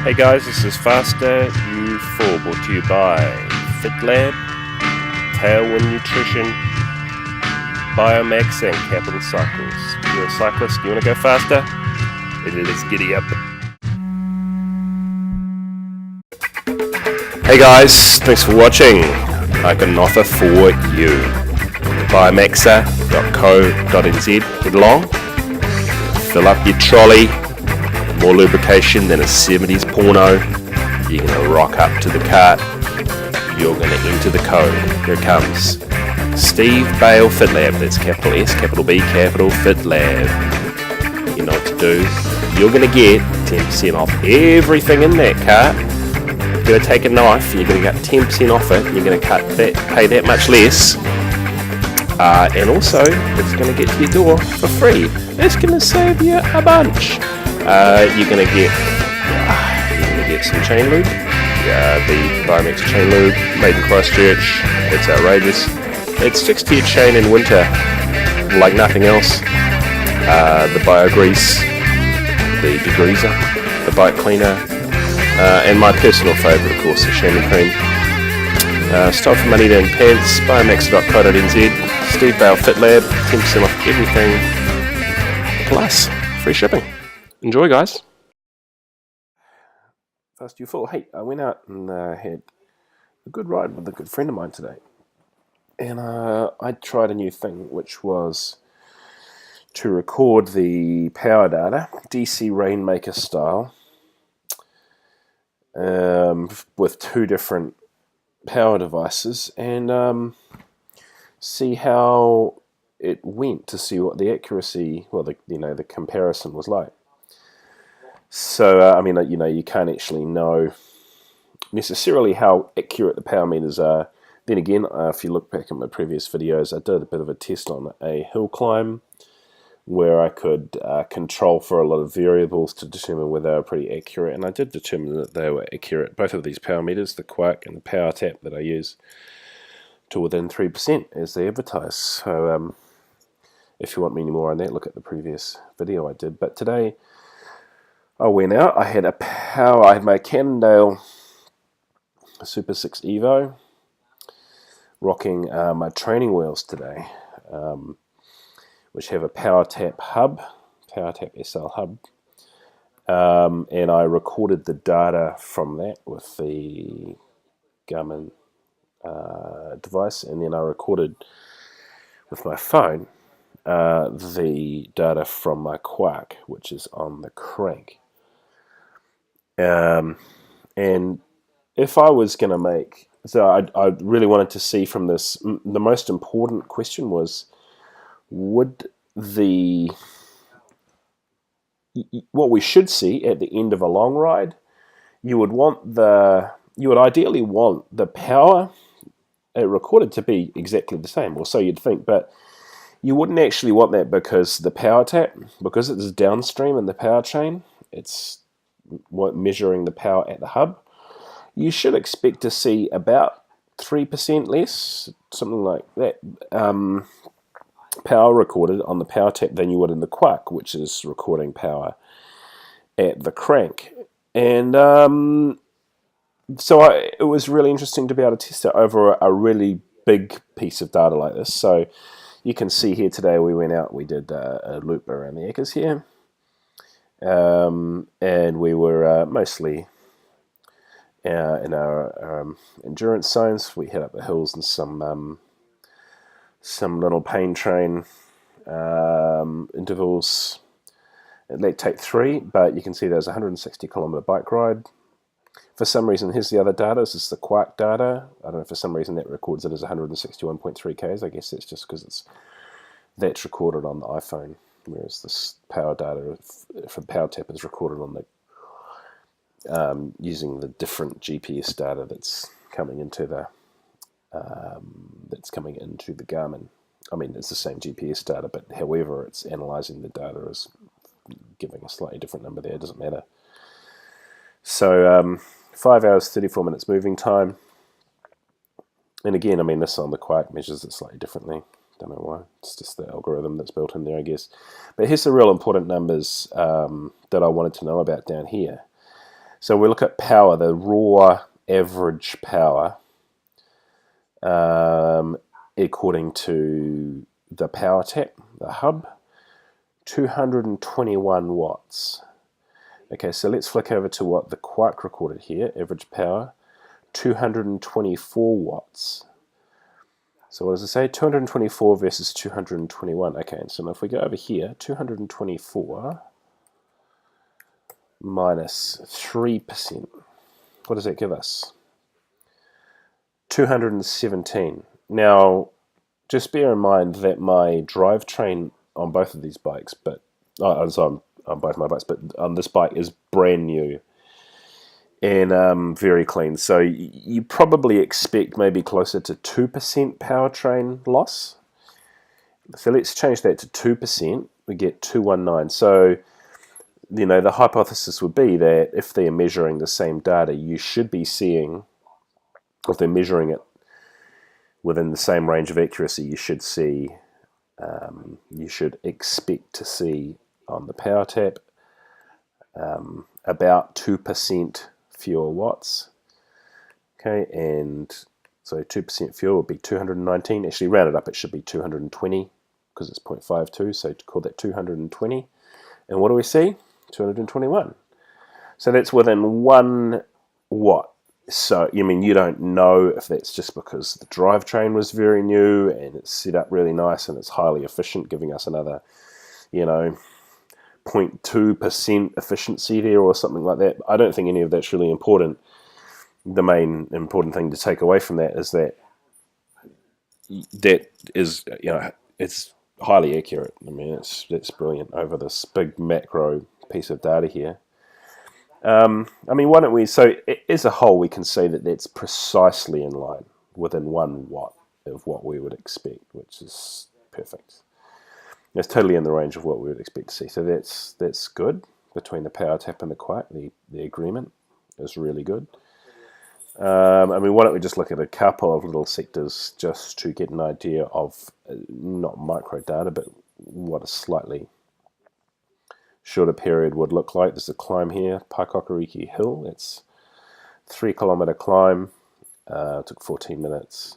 Hey guys, this is Faster U4 brought to you by FitLab, Tailwind Nutrition, Biomax and Capital Cycles. You're a cyclist, you want to go faster? Let's giddy up. Hey guys, thanks for watching. I got an offer for you. Biomaxa.co.nz. Head along, fill up your trolley. More lubrication than a 70s porno. You're going to rock up to the cart. You're going to enter the code. Here it comes. Steve Bale FitLab. That's capital S, capital B, capital FitLab. You know what to do. You're going to get 10% off everything in that cart. You're going to take a knife. You're going to get 10% off it. You're going to pay that much less. And also, it's going to get to your door for free. It's going to save you a bunch. You're gonna get some chain lube. The Biomax chain lube made in Christchurch. It's outrageous. It sticks to your chain in winter like nothing else. The bio grease, the degreaser, the bike cleaner, and my personal favourite, of course, the chamois cream. Style for money down pants. Biomax.co.nz. Steve Bale FitLab. 10% off everything. Plus free shipping. Enjoy, guys. Fast you full. Hey, I went out and had a good ride with a good friend of mine today. And I tried a new thing, which was to record the power data, DC Rainmaker style, with two different power devices, and see how it went, to see what the accuracy, well, the comparison was like. So, you can't actually know necessarily how accurate the power meters are. Then again, if you look back at my previous videos, I did a bit of a test on a hill climb where I could control for a lot of variables to determine whether they were pretty accurate. And I did determine that they were accurate, both of these power meters, the Quark and the Power Tap that I use, to within 3% as they advertise. So, if you want me any more on that, look at the previous video I did. But today, I went out, I had my Cannondale Super 6 Evo, rocking my training wheels today, which have a Power Tap hub, Power Tap SL hub, and I recorded the data from that with the Garmin device, and then I recorded with my phone the data from my Quark, which is on the crank. And if I was going to make, so I really wanted to see from this, the most important question was, what we should see at the end of a long ride, you would ideally want the power it recorded to be exactly the same, or so you'd think, but you wouldn't actually want that, because the Power Tap, because it's downstream in the power chain, it's measuring the power at the hub, you should expect to see about 3% less, something like that, power recorded on the Power Tap than you would in the Quark, which is recording power at the crank. And so it was really interesting to be able to test it over a really big piece of data like this. So you can see here today we went out, we did a loop around the acres here, and we were mostly in our endurance zones. We hit up the hills and some little pain train intervals at lactate 3, but you can see there's a 160 kilometer bike ride. For some reason, here's the other data. This is the Quark data. I don't know, for some reason that records it as 161.3 Ks. I guess that's just because that's recorded on the iPhone, whereas this power data for the Power Tap is recorded on the using the different GPS data that's coming into the Garmin. I mean, it's the same GPS data, but however it's analyzing the data is giving a slightly different number there. It doesn't matter. So 5 hours 34 minutes moving time, and again, I mean, this on the Quark measures it slightly differently. Don't know why. It's just the algorithm that's built in there, I guess. But here's the real important numbers that I wanted to know about down here. So we look at power, the raw average power, according to the power tap, the hub, 221 watts. Okay, so let's flick over to what the Quark recorded here, average power, 224 watts. So what does it say? 224 versus 221. Okay, so if we go over here, 224 minus 3%, what does that give us? 217. Now, just bear in mind that my drivetrain on both of these bikes, but on both my bikes, but on this bike is brand new and very clean. So you probably expect maybe closer to 2% powertrain loss. So let's change that to 2%. We get 219. So the hypothesis would be that if they're measuring the same data, you should be seeing, if they're measuring it within the same range of accuracy, you should expect to see on the power tap about 2% fewer watts. Okay, and so 2% fewer would be 219. Actually, rounded up, it should be 220 because it's 0.52, so call that 220. And what do we see? 221. So that's within 1 watt. So, you don't know if that's just because the drivetrain was very new and it's set up really nice and it's highly efficient, giving us another, 0.2% efficiency there or something like that. I don't think any of that's really important. The main important thing to take away from that is that is, it's highly accurate. I mean, that's brilliant over this big macro piece of data here. Why don't we, so as a whole, we can say that that's precisely in line within 1 watt of what we would expect, which is perfect. It's totally in the range of what we would expect to see. So that's good between the power tap and the Quark. The agreement is really good. Why don't we just look at a couple of little sectors just to get an idea of, not micro data, but what a slightly shorter period would look like. There's a climb here, Paikokariki Hill. It's 3-kilometer climb. Took 14 minutes.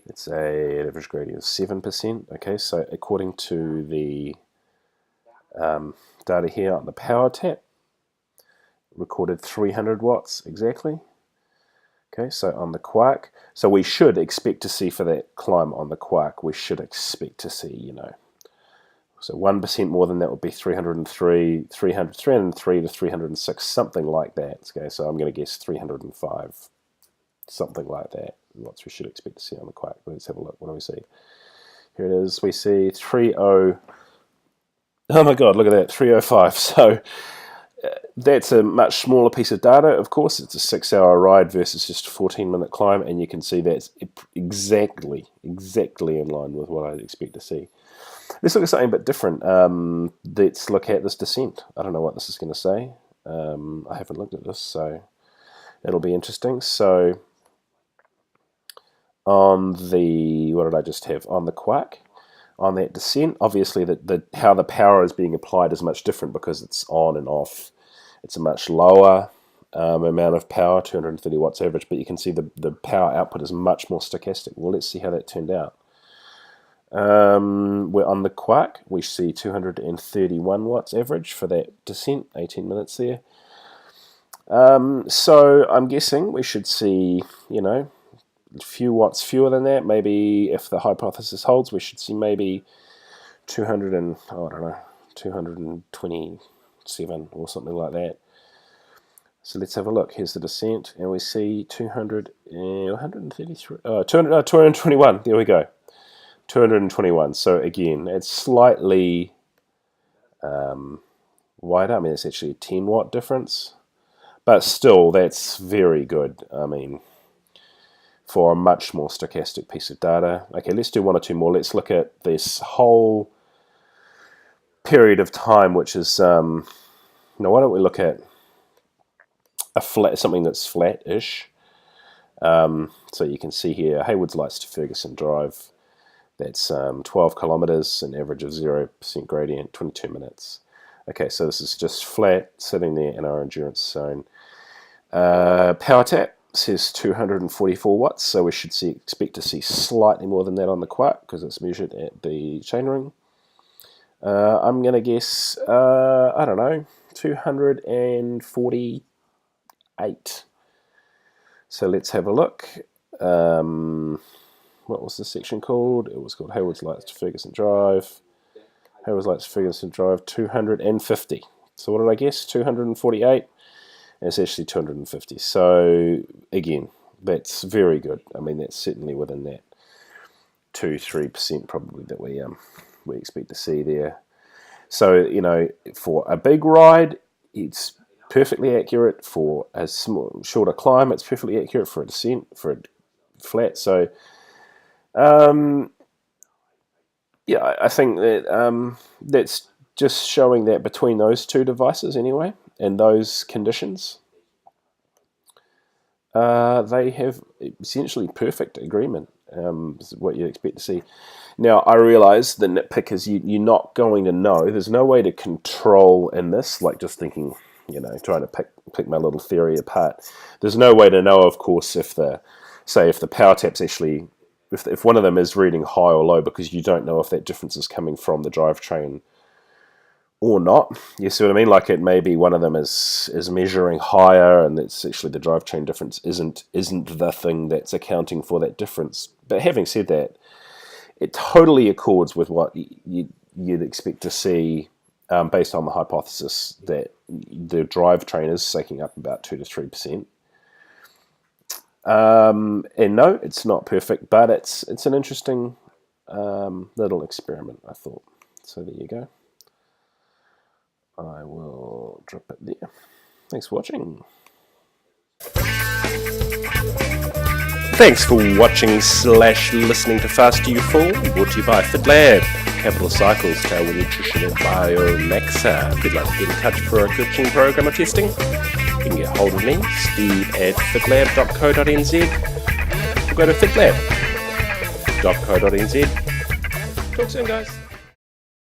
It's an average gradient of 7%. Okay, so according to the data here on the power tap, recorded 300 watts exactly. Okay, so on the Quark, so we should expect to see for that climb on the Quark, we should expect to see, so 1% more than that would be 303 to 306, something like that. Okay, so I'm going to guess 305, something like that. What we should expect to see on the Quark. Let's have a look. What do we see? Here it is. We see 30. Oh my God! Look at that, 305. So that's a much smaller piece of data. Of course, it's a 6-hour ride versus just a 14-minute climb, and you can see that's exactly in line with what I'd expect to see. Let's look at something a bit different. Let's look at this descent. I don't know what this is going to say. I haven't looked at this, so it'll be interesting. So on the, what did I just have? On the Quark, on that descent, obviously how the power is being applied is much different because it's on and off. It's a much lower amount of power, 230 watts average, but you can see the power output is much more stochastic. Well, let's see how that turned out. We're on the Quark, we see 231 watts average for that descent, 18 minutes there. So I'm guessing we should see, a few watts fewer than that. Maybe if the hypothesis holds, we should see maybe 227 or something like that. So let's have a look. Here's the descent, and we see 221. There we go. 221. So again, it's slightly wider. I mean, it's actually a 10 watt difference, but still, that's very good. I mean, for a much more stochastic piece of data. Okay, let's do 1 or 2 more. Let's look at this whole period of time, which is now. Why don't we look at something that's flat-ish? So you can see here, Haywards Lights to Ferguson Drive. That's 12 kilometers, an average of 0% gradient, 22 minutes. Okay, so this is just flat, sitting there in our endurance zone. Power tap says 244 watts, so we should expect to see slightly more than that on the Quark because it's measured at the chainring. I'm going to guess, I don't know, 248. So let's have a look. What was the section called? It was called Hayward's Lights to Ferguson Drive. Hayward's Lights to Ferguson Drive, 250. So what did I guess? 248? It's actually 250. So again, that's very good. I mean, that's certainly within that 2-3% probably that we expect to see there. So, you know, for a big ride, it's perfectly accurate. For a shorter climb, it's perfectly accurate. For a descent, for a flat. So, yeah, I think that that's just showing that between those two devices anyway, and those conditions, they have essentially perfect agreement. Is what you'd expect to see. Now, I realise the nitpick is you're not going to know. There's no way to control in this, like just thinking, you know, trying to pick my little theory apart. There's no way to know, of course, if the power tap's actually, if one of them is reading high or low, because you don't know if that difference is coming from the drivetrain or not. You see what I mean? Like it may be one of them is measuring higher, and it's actually the drivetrain difference isn't the thing that's accounting for that difference. But having said that, it totally accords with what you'd expect to see based on the hypothesis that the drivetrain is soaking up about 2 to 3%. And no, it's not perfect, but it's an interesting little experiment, I thought. So there you go. I will drop it there. Thanks for watching. Thanks for watching / listening to Fast You Fall, brought to you by FitLab, Capital Cycles, Tailwind Nutrition and Biomaxa. If you'd like to get in touch for a coaching program or testing, you can get hold of me, steve@fitlab.co.nz, or go to fitlab.co.nz. Talk soon, guys.